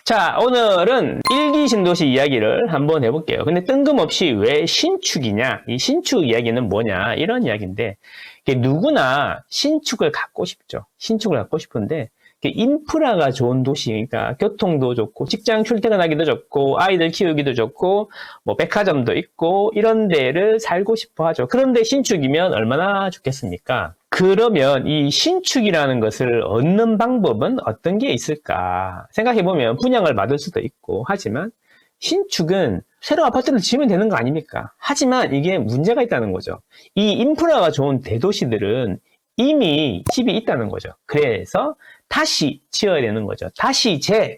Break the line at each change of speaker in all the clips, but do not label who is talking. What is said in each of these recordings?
자, 오늘은 일기 신도시 이야기를 한번 해볼게요. 근데 뜬금없이 왜 신축이냐? 이 신축 이야기는 뭐냐? 이런 이야기인데, 누구나 신축을 갖고 싶죠. 신축을 갖고 싶은데, 인프라가 좋은 도시, 그러니까 교통도 좋고, 직장 출퇴근하기도 좋고, 아이들 키우기도 좋고, 뭐 백화점도 있고, 이런 데를 살고 싶어 하죠. 그런데 신축이면 얼마나 좋겠습니까? 그러면 이 신축이라는 것을 얻는 방법은 어떤 게 있을까? 생각해보면 분양을 받을 수도 있고, 하지만 신축은 새로 아파트를 지으면 되는 거 아닙니까? 하지만 이게 문제가 있다는 거죠. 이 인프라가 좋은 대도시들은 이미 집이 있다는 거죠. 그래서 다시 지어야 되는 거죠.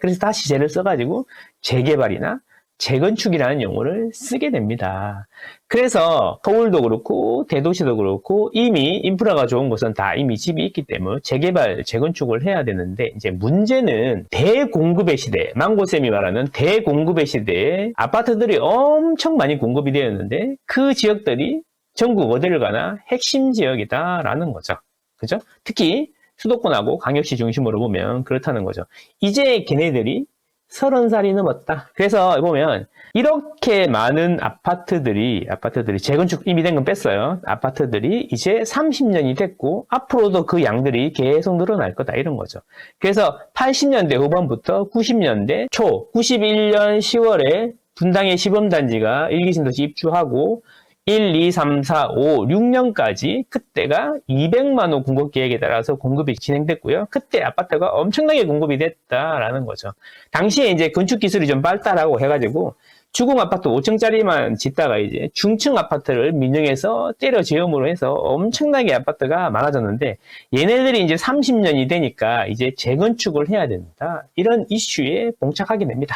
그래서 다시 재를 써가지고 재개발이나 재건축이라는 용어를 쓰게 됩니다. 그래서 서울도 그렇고 대도시도 그렇고 이미 인프라가 좋은 곳은 다 이미 집이 있기 때문에 재개발, 재건축을 해야 되는데, 이제 문제는 대공급의 시대, 망고쌤이 말하는 대공급의 시대에 아파트들이 엄청 많이 공급이 되었는데 그 지역들이 전국 어디를 가나 핵심 지역이다라는 거죠. 그죠? 특히 수도권하고 광역시 중심으로 보면 그렇다는 거죠. 이제 걔네들이 30살이 넘었다. 그래서 보면 이렇게 많은 아파트들이 재건축 이미 된 건 뺐어요. 아파트들이 이제 30년이 됐고 앞으로도 그 양들이 계속 늘어날 거다, 이런 거죠. 그래서 80년대 후반부터 90년대 초 91년 10월에 분당의 시범단지가 일기신도시 입주하고 1, 2, 3, 4, 5, 6년까지 그때가 200만 호 공급 계획에 따라서 공급이 진행됐고요. 그때 아파트가 엄청나게 공급이 됐다라는 거죠. 당시에 이제 건축 기술이 좀 발달하고 해가지고 주공 아파트 5층짜리만 짓다가 이제 중층 아파트를 민영해서 때려 지음으로 해서 엄청나게 아파트가 많아졌는데, 얘네들이 이제 30년이 되니까 이제 재건축을 해야 된다, 이런 이슈에 봉착하게 됩니다.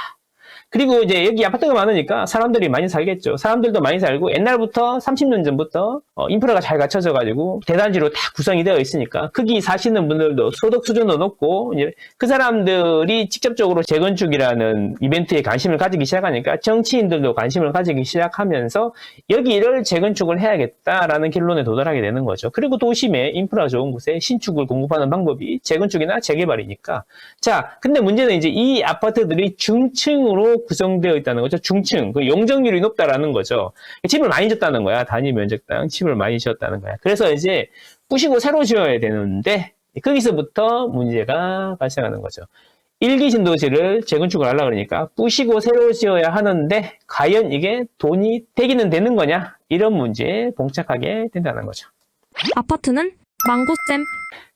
그리고 이제 여기 아파트가 많으니까 사람들이 많이 살겠죠. 사람들도 많이 살고, 옛날부터 30년 전부터 인프라가 잘 갖춰져가지고 대단지로 다 구성이 되어 있으니까 거기 사시는 분들도 소득 수준도 높고, 이제 그 사람들이 직접적으로 재건축이라는 이벤트에 관심을 가지기 시작하니까 정치인들도 관심을 가지기 시작하면서 여기를 재건축을 해야겠다라는 결론에 도달하게 되는 거죠. 그리고 도심에 인프라 좋은 곳에 신축을 공급하는 방법이 재건축이나 재개발이니까. 자, 근데 문제는 이제 이 아파트들이 중층으로 구성되어 있다는 거죠. 중층, 그 용적률이 높다라는 거죠. 집을 많이 졌다는 거야. 단위 면적당 집을 많이 지었다는 거야. 그래서 이제 부시고 새로 지어야 되는데 거기서부터 문제가 발생하는 거죠. 일기 신도시를 재건축을 하려고 그러니까 부시고 새로 지어야 하는데 과연 이게 돈이 되기는 되는 거냐? 이런 문제에 봉착하게 된다는 거죠.
아파트는 망고쌤.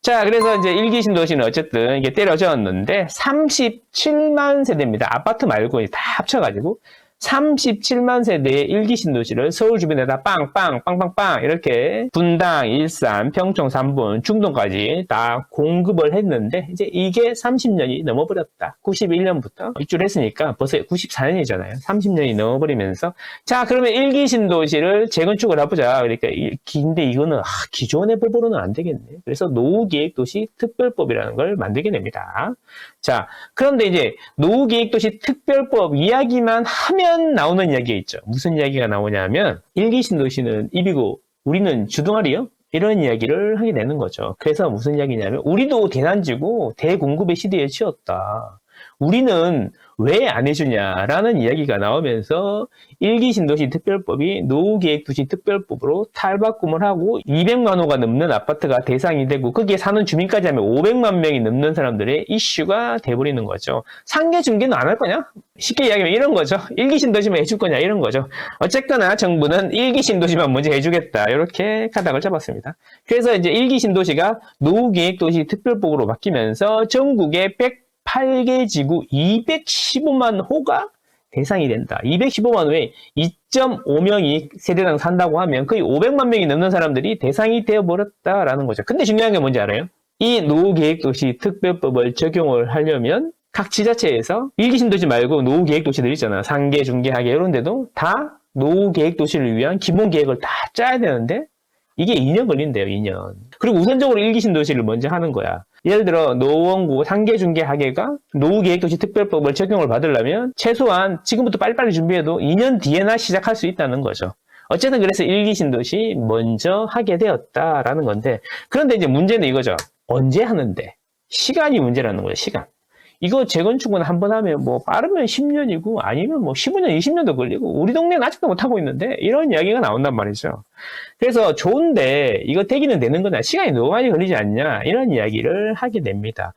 자, 그래서 이제 일기 신도시는 어쨌든 이게 때려졌는데 37만 세대입니다. 아파트 말고 다 합쳐가지고 37만 세대의 일기 신도시를 서울 주변에다 빵빵빵빵빵 이렇게 분당, 일산, 평촌 3분, 중동까지 다 공급을 했는데, 이제 이게 30년이 넘어버렸다. 91년부터 입주를 했으니까 벌써 94년이잖아요. 30년이 넘어버리면서, 자, 그러면 일기 신도시를 재건축을 해보자. 그러니까 근데 이거는 기존의 법으로는 안 되겠네. 그래서 노후계획도시 특별법이라는 걸 만들게 됩니다. 자, 그런데 이제 노후계획도시 특별법 이야기만 하면 나오는 이야기가 있죠. 무슨 이야기가 나오냐면 일기 신도시는 입이고 우리는 주둥아리요? 이런 이야기를 하게 되는 거죠. 그래서 무슨 이야기냐면 우리도 대단지고 대공급의 시대에 치였다. 우리는 왜 안 해주냐라는 이야기가 나오면서 일기 신도시 특별법이 노후계획도시 특별법으로 탈바꿈을 하고 200만 호가 넘는 아파트가 대상이 되고 거기에 사는 주민까지 하면 500만 명이 넘는 사람들의 이슈가 돼버리는 거죠. 상계 중개는 안 할 거냐? 쉽게 이야기하면 이런 거죠. 일기 신도시만 해줄 거냐, 이런 거죠. 어쨌거나 정부는 일기 신도시만 먼저 해주겠다, 이렇게 가닥을 잡았습니다. 그래서 이제 일기 신도시가 노후계획도시 특별법으로 바뀌면서 전국에 108개 지구 215만 호가 대상이 된다. 215만 호에 2.5명이 세대당 산다고 하면 거의 500만 명이 넘는 사람들이 대상이 되어버렸다라는 거죠. 근데 중요한 게 뭔지 알아요? 이 노후계획도시 특별법을 적용을 하려면 각 지자체에서 일기신도시 말고 노후계획도시들 있잖아. 상계, 중개, 하계 이런 데도 다 노후계획도시를 위한 기본계획을 다 짜야 되는데 이게 2년 걸린대요, 2년. 그리고 우선적으로 일기신도시를 먼저 하는 거야. 예를 들어 노원구, 상계, 중개, 하계가 노후계획도시 특별법을 적용을 받으려면 최소한 지금부터 빨리빨리 준비해도 2년 뒤에나 시작할 수 있다는 거죠. 어쨌든 그래서 일기신도시 먼저 하게 되었다라는 건데, 그런데 이제 문제는 이거죠. 언제 하는데? 시간이 문제라는 거예요, 시간. 이거 재건축은 한 번 하면 뭐 빠르면 10년이고 아니면 뭐 15년, 20년도 걸리고 우리 동네는 아직도 못하고 있는데 이런 이야기가 나온단 말이죠. 그래서 좋은데 이거 되기는 되는 거냐, 시간이 너무 많이 걸리지 않냐, 이런 이야기를 하게 됩니다.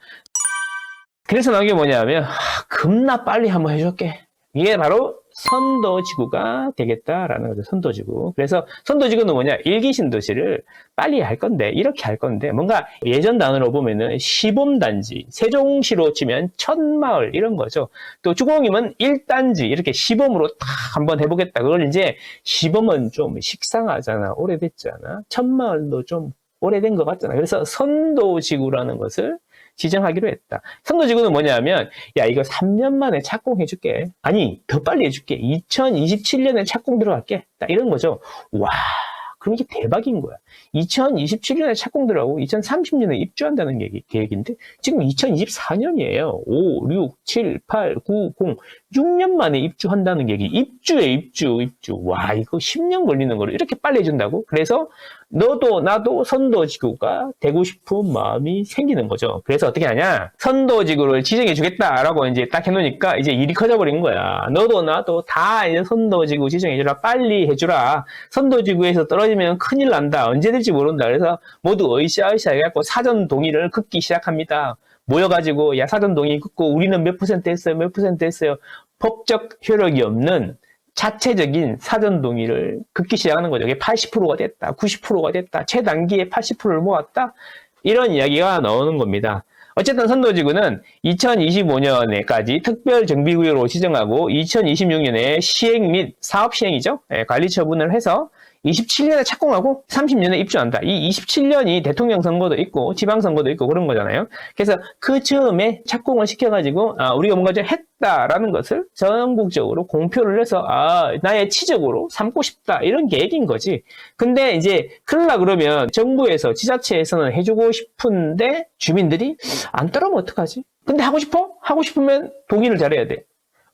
그래서 나온 게 뭐냐면 겁나 빨리 한번 해줄게. 이게 바로 선도지구가 되겠다라는 거죠. 선도지구. 그래서 선도지구는 뭐냐, 일기 신도시를 빨리 할 건데, 이렇게 할 건데, 뭔가 예전 단어로 보면은 시범단지, 세종시로 치면 천마을 이런 거죠. 또 주공이면 1단지 이렇게 시범으로 딱 한번 해보겠다. 그걸 이제 시범은 좀 식상하잖아, 오래됐잖아. 천마을도 좀 오래된 것 같잖아. 그래서 선도지구라는 것을 지정하기로 했다. 선도지구는 뭐냐면, 야, 이거 3년 만에 착공해줄게. 아니, 더 빨리 해줄게. 2027년에 착공 들어갈게. 딱 이런 거죠. 와, 그럼 이게 대박인 거야. 2027년에 착공 들어가고 2030년에 입주한다는 계획인데, 지금 2024년이에요. 5, 6, 7, 8, 9, 0. 6년 만에 입주한다는 계획이 입주. 와, 이거 10년 걸리는 거를 이렇게 빨리 해준다고? 그래서 너도 나도 선도지구가 되고 싶은 마음이 생기는 거죠. 그래서 어떻게 하냐? 선도지구를 지정해 주겠다라고 이제 딱 해놓으니까 이제 일이 커져버린 거야. 너도 나도 다 이제 선도지구 지정해주라. 빨리 해주라. 선도지구에서 떨어지면 큰일 난다. 언제 될지 모른다. 그래서 모두 으쌰으쌰 해갖고 사전 동의를 긋기 시작합니다. 모여가지고 야, 사전 동의 긋고 우리는 몇 퍼센트 했어요. 몇 퍼센트 했어요. 법적 효력이 없는 자체적인 사전 동의를 긋기 시작하는 거죠. 이게 80%가 됐다, 90%가 됐다, 최단기에 80%를 모았다, 이런 이야기가 나오는 겁니다. 어쨌든 선도지구는 2025년에까지 특별정비구역으로 지정하고 2026년에 시행 및 사업 시행이죠. 관리 처분을 해서 27년에 착공하고 30년에 입주한다. 이 27년이 대통령 선거도 있고 지방선거도 있고 그런 거잖아요. 그래서 그 즈음에 착공을 시켜가지고 우리가 뭔가 좀 했다라는 것을 전국적으로 공표를 해서 나의 치적으로 삼고 싶다, 이런 계획인 거지. 근데 이제 그러려 그러면 정부에서 지자체에서는 해주고 싶은데 주민들이 안 따르면 어떡하지? 근데 하고 싶어? 하고 싶으면 동의를 잘해야 돼.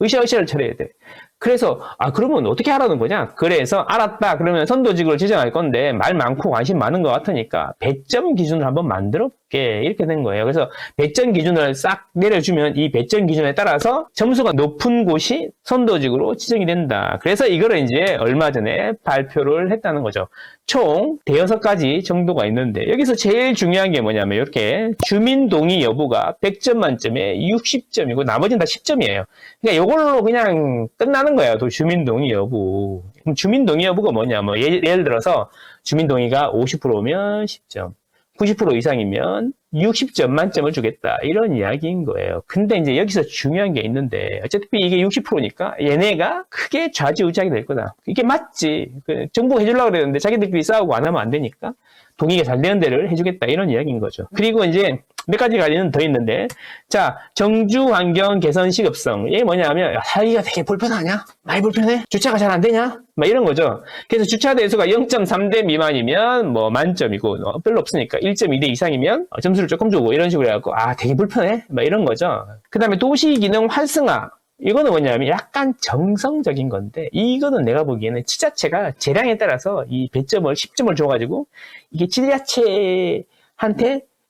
으쌰으쌰를 잘해야 돼. 그래서 그러면 어떻게 하라는 거냐? 그래서 알았다. 그러면 선도지구를 지정할 건데 말 많고 관심 많은 것 같으니까 배점 기준을 한번 만들어 볼게. 이렇게 된 거예요. 그래서 배점 기준을 싹 내려주면 이 배점 기준에 따라서 점수가 높은 곳이 선도지구로 지정이 된다. 그래서 이거를 이제 얼마 전에 발표를 했다는 거죠. 총 5가지 정도가 있는데 여기서 제일 중요한 게 뭐냐면 이렇게 주민 동의 여부가 100점 만점에 60점이고 나머지는 다 10점이에요. 그러니까 이걸로 그냥 끝나는 거예요. 또 주민 동의 여부. 그럼 주민 동의 여부가 뭐냐? 뭐 예를 들어서 주민 동의가 50%면 10점, 90% 이상이면 60점 만점을 주겠다, 이런 이야기인 거예요. 근데 이제 여기서 중요한 게 있는데 어차피 이게 60%니까 얘네가 크게 좌지우지하게 될 거다. 이게 맞지. 정부가 해주려고 그랬는데 자기들끼리 싸우고 안 하면 안 되니까 동의가 잘 되는 데를 해주겠다, 이런 이야기인 거죠. 그리고 이제 몇 가지 관리는 더 있는데, 자, 정주 환경 개선 시급성. 이게 뭐냐면, 살기가 되게 불편하냐? 많이 불편해? 주차가 잘 안 되냐? 막 이런 거죠. 그래서 주차 대수가 0.3대 미만이면 뭐 만점이고, 별로 없으니까 1.2대 이상이면 점수를 조금 주고, 이런 식으로 해갖고, 되게 불편해? 막 이런 거죠. 그 다음에 도시 기능 활성화. 이거는 뭐냐면 약간 정성적인 건데, 이거는 내가 보기에는 지자체가 재량에 따라서 이 배점을 10점을 줘가지고, 이게 지자체한테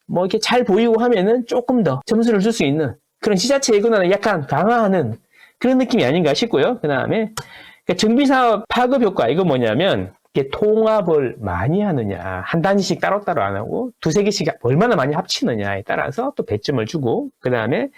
뭐 이렇게 잘 보이고 하면은 조금 더 점수를 줄 수 있는 그런 지자체의 권한을 약간 강화하는 그런 느낌이 아닌가 싶고요. 그 다음에 정비사업 파급 효과, 이거 뭐냐면 이게 통합을 많이 하느냐, 한 단지씩 따로따로 안 하고 두세 개씩 얼마나 많이 합치느냐에 따라서 또 배점을 주고, 그 다음에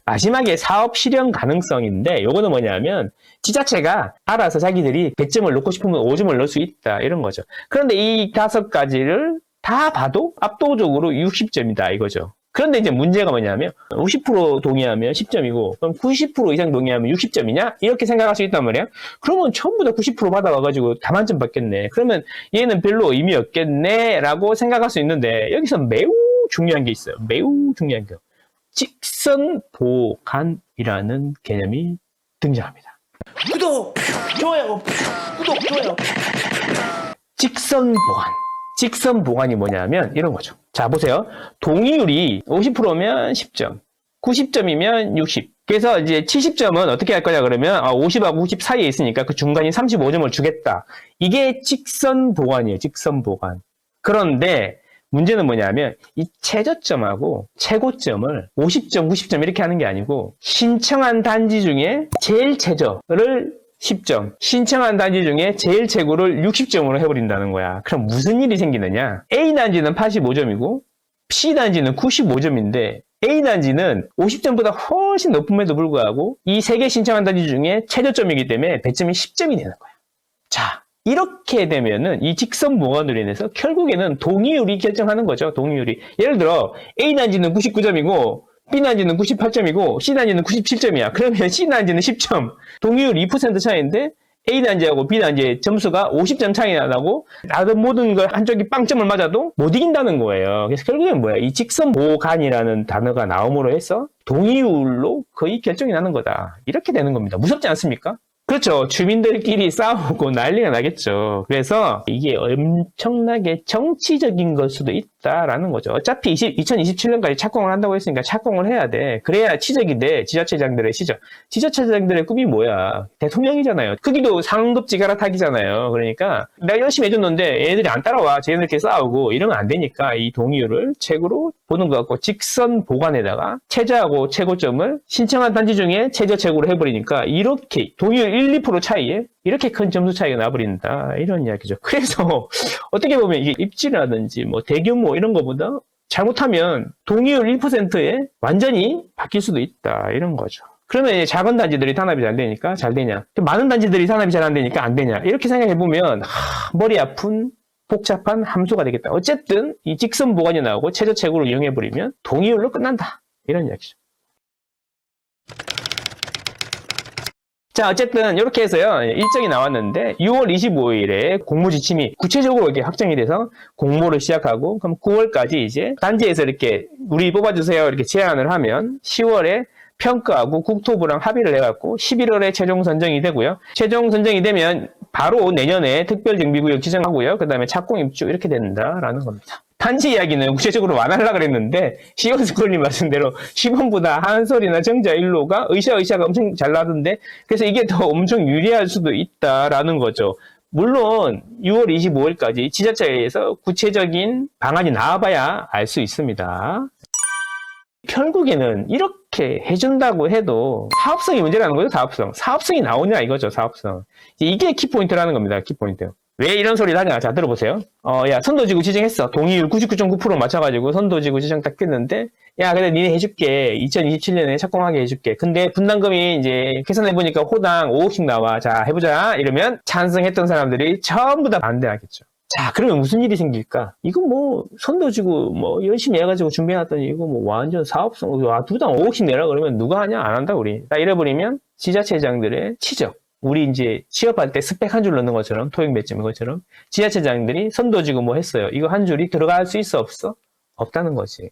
마지막에 사업 실현 가능성인데, 요거는 뭐냐면 지자체가 알아서 자기들이 배점을 넣고 싶으면 5점을 넣을 수 있다, 이런 거죠. 그런데 이 5가지를 다 봐도 압도적으로 60점이다, 이거죠. 그런데 이제 문제가 뭐냐면 50% 동의하면 10점이고 그럼 90% 이상 동의하면 60점이냐? 이렇게 생각할 수 있단 말이야. 그러면 전부 다 90% 받아와가지고 다 만점 받겠네. 그러면 얘는 별로 의미 없겠네 라고 생각할 수 있는데, 여기서 매우 중요한 게 있어요. 매우 중요한 게 직선 보관이라는 개념이 등장합니다. 구독! 좋아요! 구독! 좋아요! 직선 보관. 직선 보관이 뭐냐면 이런 거죠. 자, 보세요. 동의율이 50%면 10점, 90점이면 60. 그래서 이제 70점은 어떻게 할 거냐 그러면 50하고 90 사이에 있으니까 그 중간인 35점을 주겠다. 이게 직선 보관이에요. 직선 보관. 그런데 문제는 뭐냐면 이 최저점하고 최고점을 50점, 90점 이렇게 하는 게 아니고 신청한 단지 중에 제일 최저를 10점, 신청한 단지 중에 제일 최고를 60점으로 해버린다는 거야. 그럼 무슨 일이 생기느냐? A 단지는 85점이고 C 단지는 95점인데 A 단지는 50점보다 훨씬 높음에도 불구하고 이 세 개 신청한 단지 중에 최저점이기 때문에 배점이 10점이 되는 거야. 자, 이렇게 되면은 이 직선 보관으로 인해서 결국에는 동의율이 결정하는 거죠. 동의율이. 예를 들어 A 단지는 99점이고 B 단지는 98점이고 C 단지는 97점이야. 그러면 C 단지는 10점. 동의율 2% 차이인데 A 단지하고 B 단지의 점수가 50점 차이 나고 나도 모든 걸 한쪽이 빵점을 맞아도 못 이긴다는 거예요. 그래서 결국엔 뭐야? 이 직선 보관이라는 단어가 나옴으로 해서 동의율로 거의 결정이 나는 거다. 이렇게 되는 겁니다. 무섭지 않습니까? 그렇죠. 주민들끼리 싸우고 난리가 나겠죠. 그래서 이게 엄청나게 정치적인 걸 수도 있다라는 거죠. 어차피 2027년까지 착공을 한다고 했으니까 착공을 해야 돼. 그래야 치적이 돼. 지자체장들의 시적. 지자체장들의 꿈이 뭐야? 대통령이잖아요. 크기도 상급지 갈아타기잖아요. 그러니까 내가 열심히 해줬는데 얘네들이 안 따라와. 쟤네들끼리 싸우고 이러면 안 되니까 이 동의율을 책으로 보는 것 같고 직선 보관에다가 최저하고 최고점을 신청한 단지 중에 최저 최고로 해버리니까 이렇게 동의율 1, 2% 차이에 이렇게 큰 점수 차이가 나버린다 이런 이야기죠. 그래서 어떻게 보면 이게 입지라든지 뭐 대규모 이런 거보다 잘못하면 동의율 1%에 완전히 바뀔 수도 있다 이런 거죠. 그러면 이제 작은 단지들이 탄압이 잘 되니까 잘 되냐, 많은 단지들이 탄압이 잘 안 되니까 안 되냐 이렇게 생각해 보면 머리 아픈 복잡한 함수가 되겠다. 어쨌든 이 직선 보관이 나오고 최저 최고를 이용해 버리면 동의율로 끝난다 이런 이야기죠. 자, 어쨌든 이렇게 해서요 일정이 나왔는데 6월 25일에 공모 지침이 구체적으로 이렇게 확정이 돼서 공모를 시작하고 그럼 9월까지 이제 단지에서 이렇게 우리 뽑아주세요 이렇게 제안을 하면 10월에 평가하고 국토부랑 합의를 해갖고 11월에 최종 선정이 되고요. 최종 선정이 되면 바로 내년에 특별정비구역 지정하고요. 그 다음에 착공 입주 이렇게 된다라는 겁니다. 단지 이야기는 구체적으로 완화하려고 그랬는데 시원스쿨님 말씀대로 시범보다 한솔이나 정자 일로가 으쌰으쌰가 엄청 잘 나던데 그래서 이게 더 엄청 유리할 수도 있다라는 거죠. 물론 6월 25일까지 지자체에서 구체적인 방안이 나와봐야 알 수 있습니다. 결국에는 이렇게 해준다고 해도 사업성이 문제라는 거죠. 사업성이 나오냐 이거죠. 사업성. 이게 키포인트라는 겁니다. 키포인트. 왜 이런 소리를 하냐? 자, 들어보세요. 야, 선도지구 지정했어. 동의율 99.9% 맞춰가지고 선도지구 지정 딱 됐는데, 야, 그래, 니네 해줄게. 2027년에 착공하게 해줄게. 근데 분담금이 이제 계산해보니까 호당 5억씩 나와. 자, 해보자. 이러면 찬성했던 사람들이 전부 다 반대하겠죠. 자, 그러면 무슨 일이 생길까? 이거 뭐, 선도지구 뭐, 열심히 해가지고 준비해놨더니 이거 뭐 완전 사업성, 두당 5억씩 내라 그러면 누가 하냐? 안 한다, 우리. 딱 이래버리면 지자체장들의 치적. 우리 이제 취업할 때 스펙 한 줄 넣는 것처럼, 토익 몇 점인 것처럼, 지자체장들이 선도지구 뭐 했어요. 이거 한 줄이 들어갈 수 있어, 없어? 없다는 거지.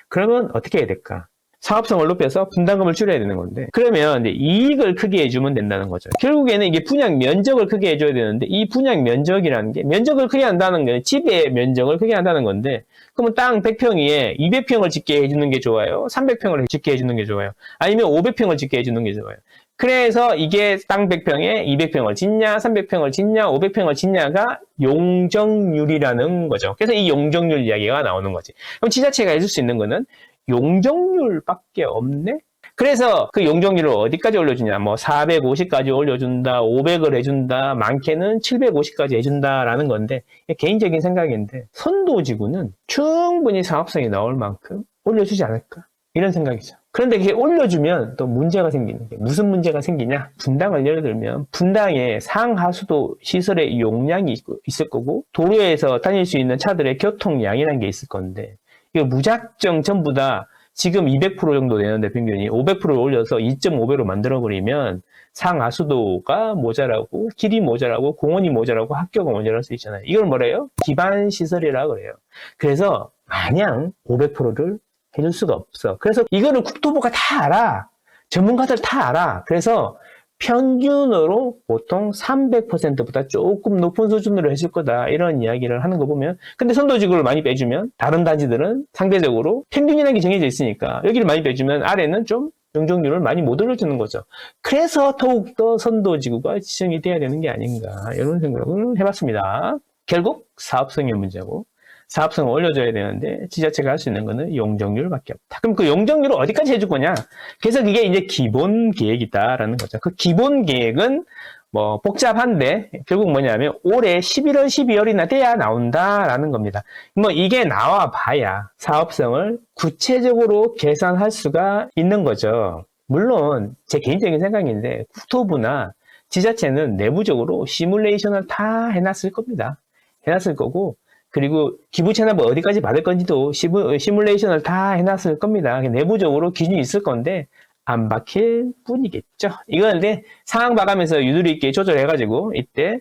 그러면 어떻게 해야 될까? 사업성을 높여서 분담금을 줄여야 되는 건데, 그러면 이제 이익을 크게 해주면 된다는 거죠. 결국에는 이게 분양 면적을 크게 해줘야 되는데, 이 분양 면적이라는 게, 면적을 크게 한다는 게, 집의 면적을 크게 한다는 건데, 그러면 땅 100평에 200평을 짓게 해주는 게 좋아요? 300평을 짓게 해주는 게 좋아요? 아니면 500평을 짓게 해주는 게 좋아요? 그래서 이게 땅 100평에 200평을 짓냐, 300평을 짓냐, 500평을 짓냐가 용적률이라는 거죠. 그래서 이 용적률 이야기가 나오는 거지. 그럼 지자체가 해줄 수 있는 거는 용적률밖에 없네? 그래서 그 용적률을 어디까지 올려주냐, 뭐 450까지 올려준다, 500을 해준다, 많게는 750까지 해준다라는 건데, 개인적인 생각인데, 선도지구는 충분히 사업성이 나올 만큼 올려주지 않을까? 이런 생각이죠. 그런데 이게 올려주면 또 문제가 생기는 게 무슨 문제가 생기냐? 분당을 예를 들면 분당에 상하수도 시설의 용량이 있을 거고 도로에서 다닐 수 있는 차들의 교통량이라는 게 있을 건데 이거 무작정 전부 다 지금 200% 정도 되는데 평균이 500%를 올려서 2.5배로 만들어버리면 상하수도가 모자라고 길이 모자라고 공원이 모자라고 학교가 모자랄 수 있잖아요. 이걸 뭐래요? 기반시설이라고 그래요. 그래서 마냥 500%를 해줄 수가 없어. 그래서 이거를 국토부가 다 알아. 전문가들 다 알아. 그래서 평균으로 보통 300%보다 조금 높은 수준으로 해줄 거다. 이런 이야기를 하는 거 보면. 근데 선도지구를 많이 빼주면 다른 단지들은 상대적으로 평균이라는 게 정해져 있으니까 여기를 많이 빼주면 아래는 좀 용적률을 많이 못 올려주는 거죠. 그래서 더욱더 선도지구가 지정이 돼야 되는 게 아닌가. 이런 생각을 해봤습니다. 결국 사업성의 문제고 사업성을 올려줘야 되는데 지자체가 할 수 있는 거는 용적률밖에 없다. 그럼 그 용적률을 어디까지 해줄 거냐? 그래서 그게 이제 기본 계획이다라는 거죠. 그 기본 계획은 뭐 복잡한데 결국 뭐냐면 올해 11월, 12월이나 돼야 나온다라는 겁니다. 뭐 이게 나와 봐야 사업성을 구체적으로 계산할 수가 있는 거죠. 물론 제 개인적인 생각인데 국토부나 지자체는 내부적으로 시뮬레이션을 다 해놨을 겁니다. 해놨을 거고 그리고 기부 체납을 어디까지 받을 건지도 시뮬레이션을 다 해놨을 겁니다. 내부적으로 기준이 있을 건데 안 박힐 뿐이겠죠. 이건 근데 상황 봐가면서 유도리 있게 조절해가지고 이때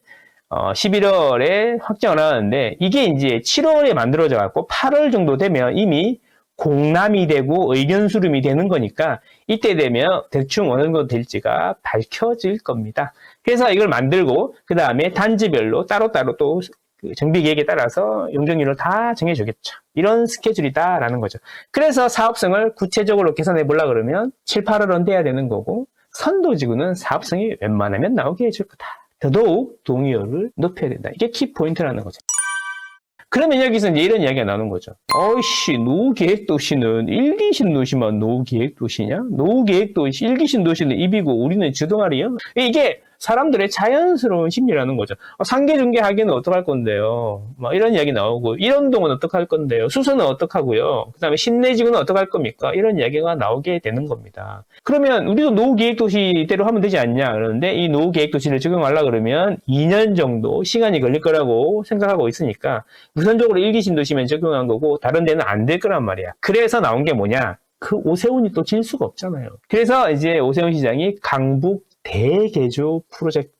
11월에 확정을 하는데 이게 이제 7월에 만들어져 갖고 8월 정도 되면 이미 공람이 되고 의견 수렴이 되는 거니까 이때 되면 대충 어느 정도 될지가 밝혀질 겁니다. 그래서 이걸 만들고 그 다음에 단지별로 따로따로 또 정비 계획에 따라서 용적률을 다 정해주겠죠. 이런 스케줄이다라는 거죠. 그래서 사업성을 구체적으로 계산해 보려고 그러면 7, 8월은 돼야 되는 거고 선도지구는 사업성이 웬만하면 나오게 해줄 거다. 더더욱 동의율을 높여야 된다. 이게 키포인트라는 거죠. 그러면 여기서 이제 이런 이야기가 나오는 거죠. 어이씨, 노후계획도시는 1기 신도시만 노후계획도시냐? 노후계획도시, 1기 신도시는 입이고 우리는 주동아리야? 이게 사람들의 자연스러운 심리라는 거죠. 상계중개 하기는 어떡할 건데요? 막 이런 이야기 나오고, 일원동은 어떡할 건데요? 수서는 어떡하고요? 그 다음에 신내지구는 어떡할 겁니까? 이런 이야기가 나오게 되는 겁니다. 그러면 우리도 노후계획도시대로 하면 되지 않냐? 그러는데 이 노후계획도시를 적용하려고 그러면 2년 정도 시간이 걸릴 거라고 생각하고 있으니까 우선적으로 1기 신도시면 적용한 거고 다른 데는 안 될 거란 말이야. 그래서 나온 게 뭐냐? 그 오세훈이 또 질 수가 없잖아요. 그래서 이제 오세훈 시장이 강북 대개조 프로젝트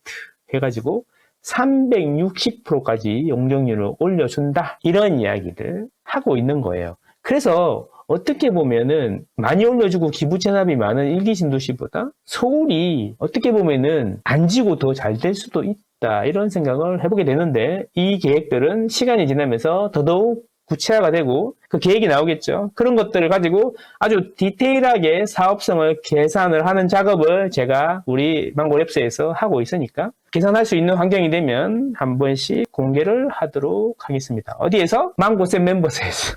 해가지고 360%까지 용적률을 올려준다. 이런 이야기를 하고 있는 거예요. 그래서 어떻게 보면은 많이 올려주고 기부 체납이 많은 1기 신도시보다 서울이 어떻게 보면은 안 지고 더 잘 될 수도 있다. 이런 생각을 해보게 되는데 이 계획들은 시간이 지나면서 더더욱 구체화가 되고 그 계획이 나오겠죠. 그런 것들을 가지고 아주 디테일하게 사업성을 계산을 하는 작업을 제가 우리 망고랩스에서 하고 있으니까 계산할 수 있는 환경이 되면 한 번씩 공개를 하도록 하겠습니다. 어디에서? 망고쌤 멤버스에서.